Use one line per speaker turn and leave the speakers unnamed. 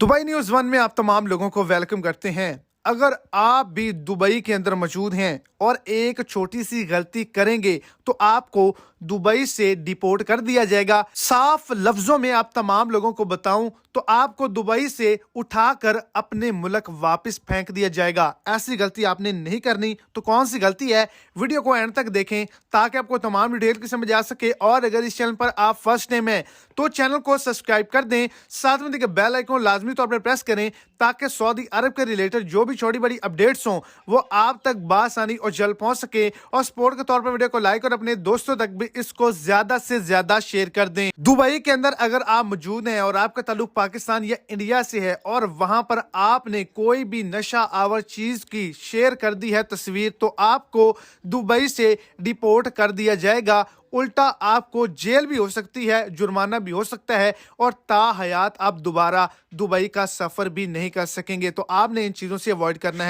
Dubai news one में आप तमाम लोगों को वेलकम करते हैं। अगर आप भी दुबई के अंदर मौजूद हैं और एक छोटी सी गलती करेंगे तो आपको दुबई से डिपोर्ट कर दिया जाएगा। साफ लफ्जों में आप तमाम लोगों को बताऊं तो आपको दुबई से उठाकर अपने मुल्क वापस फेंक दिया जाएगा। ऐसी गलती आपने नहीं करनी। तो कौन सी गलती है, वीडियो को एंड तक देखें ताकि आपको तमाम डिटेल की समझ आ सके। और अगर इस चैनल पर आप फर्स्ट टाइम हैं तो चैनल को सब्सक्राइब कर दें, साथ में देखिए बेल आइकन लाजमी तौर पर प्रेस करें ताकि सऊदी अरब के रिलेटेड जो भी छोटी बड़ी अपडेट्स हों वो आप तक बासानी और जल्द पहुंच सके। और सपोर्ट के तौर पर वीडियो को लाइक और अपने दोस्तों तक भी इसको ज्यादा से ज्यादा शेयर कर दें। दुबई के अंदर अगर आप मौजूद हैं और आपका ताल्लुक पाकिस्तान या इंडिया से है और वहां पर आपने कोई भी नशा आवर चीज की शेयर कर दी है तस्वीर, तो आपको दुबई से डिपोर्ट कर दिया जाएगा। उल्टा आपको जेल भी हो सकती है, जुर्माना भी हो सकता है और ताहयात आप दोबारा दुबई का सफर भी नहीं कर सकेंगे। तो आपने इन चीजों से अवॉइड करना है।